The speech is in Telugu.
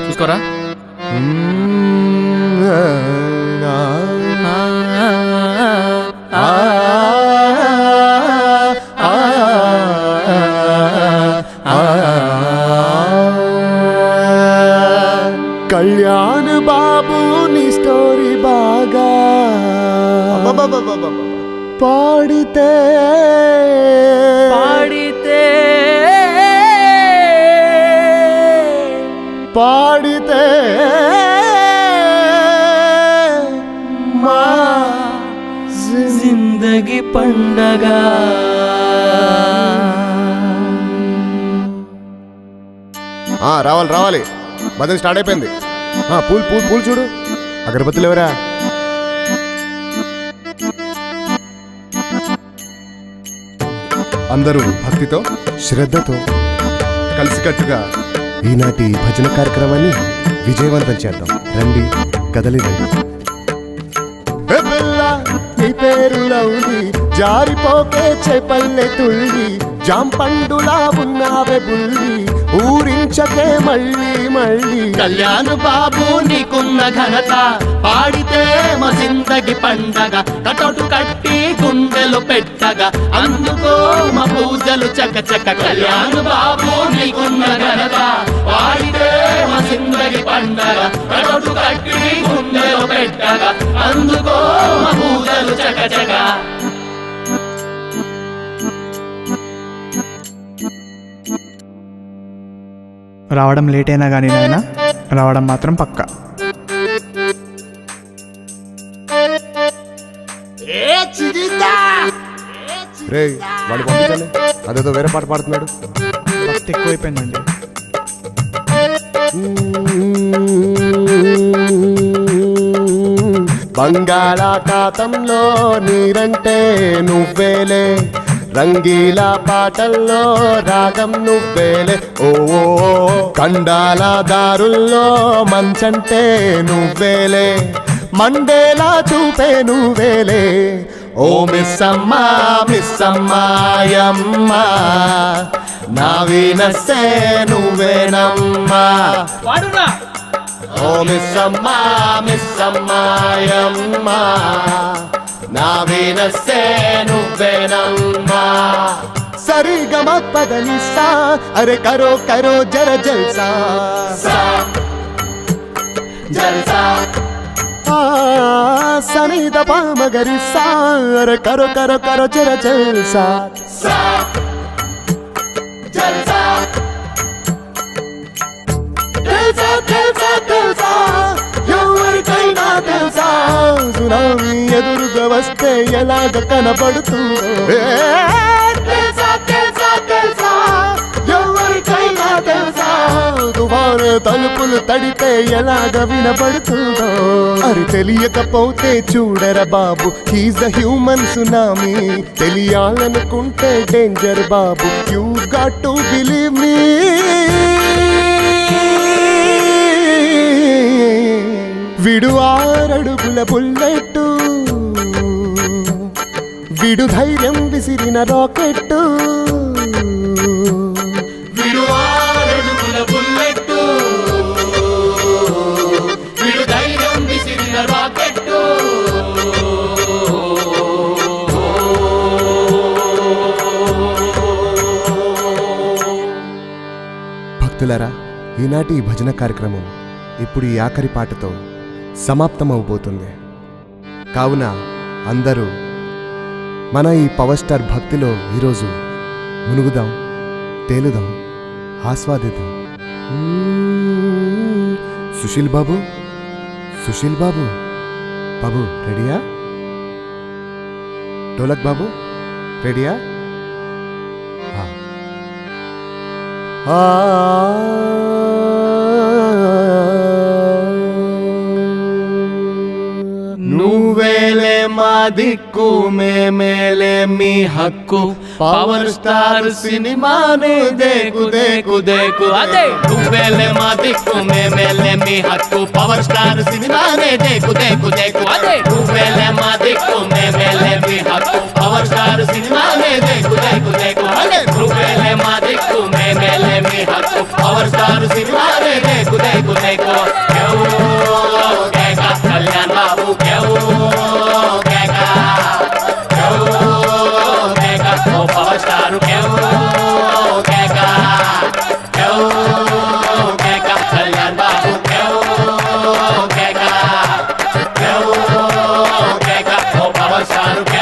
చూసుకోరా. కళ్యాణ్ బాబు నీ స్టోరీ బాగా పాడితే పాడితే పాడితే మా జిందగీ పండగ. రావాలి రావాలి, భజన స్టార్ట్ అయిపోయింది. పూలు పూలు పూలు చూడు, అగరబత్తులు ఎవరా? అందరూ భక్తితో శ్రద్ధతో కలిసికట్టుగా ఈనాటి భజన కార్యక్రమాన్ని విజయవంతం చేద్దాం. రండి, కదలి రండి. నీ పేరులో ఉంది జారిపోకే చేపల్లె తుల్లి, జాంపండులా ఉన్నావే బుల్లి, ఊరించకే మళ్ళీ మళ్ళీ. కళ్యాణ్ బాబు నీకున్న ఘనత, పాడితే మా జిందగి పండగ. కటౌటు కట్టి గుండెలు పెట్టగా, అందుకో మా పూజలు చకచక. కళ్యాణ్ బాబు నీకున్న ఘనత, పాడితే మా జిందగి పండగ. కటౌటు కట్టి గుండెలు పెట్టగా, అందుకో మా పూజలు చకచక. రావడం లేట్ అయినా కానీ నాయన రావడం మాత్రం పక్కా. రే వాడు పంపించండి, అదేదో వేరే పాట పాడుతున్నాడు. భక్తి ఎక్కువైపోయిందండి. బంగాళాఖాతంలో నీరంటే నువ్వేలే, రంగీలా పాటల్లో రాగం నువ్వేలే. ఓ కండాల దారుల్లో మంచంటే నువ్వేలే, మండేలా చూపే నువ్వేలే. ఓ మిస్సమ్మా మిస్సమ్మాయమ్మా, నా వీనస్సే నువ్వేనమ్మా. ఓ మిస్సమ్మా మిస్సమ్మాయమ్మా, నా వీనస్సే నువ్వేనమ్మా. సరిగమ పదనిసా, అరే కరో కరో జర జల్సా జల్సా. సనిద పామగరిసా, అరే కరో కరో కరో జర జల్సా జల్సా. తెలుసా తెలుసా తెలుసా, ఎవరికైనా తెలుసా, సునామీ ఎదురుగా వస్తే ఎలాగ కనబడుతుందో. తెలుసా తెలుసా తెలుసా, ఎవరికైనా తెలుసా, తుఫాను తలుపులు తడితే ఎలాగ వినబడుతుందో. అది తెలియకపోతే చూడరా బాబు, హీజ్ అ హ్యూమన్ సునామీ. తెలియాలనుకుంటే డేంజర్ బాబు, you got to believe me. విడు 6 అడుగుల బుల్లెట్టు, విడు ధైర్యం విసిరిన రాకెట్టు. విడు 6 అడుగుల బుల్లెట్టు, విడు ధైర్యం విసిరిన రాకెట్టు. భక్తులారా, ఈనాటి ఈ భజన కార్యక్రమం ఇప్పుడు ఈ ఆఖరి పాటతో సమాప్తమవబోతుంది. కావున అందరూ మన ఈ పవర్ స్టార్ భక్తిలో ఈరోజు మునుగుదాం, తేలుదాం, ఆస్వాదిద్దాం. సుశీల్ బాబు, సుశీల్ బాబు, బాబు రెడీయా? డోలక్ బాబు రెడీయా? నువ్వేలే మా దిక్కు, మేమేలే మీ హక్కు. పవర్ స్టార్ సినిమానే దేకు దేకు దేకు. అదే నువ్వేలే మా దిక్కు, మేమేలే మీ హక్కు. పవర్ స్టార్ సినిమానే దేకు దేకు దేకు. అదే నువ్వేలే మా దిక్కు, మేమేలే మీ హక్కు. Power star Shahrukh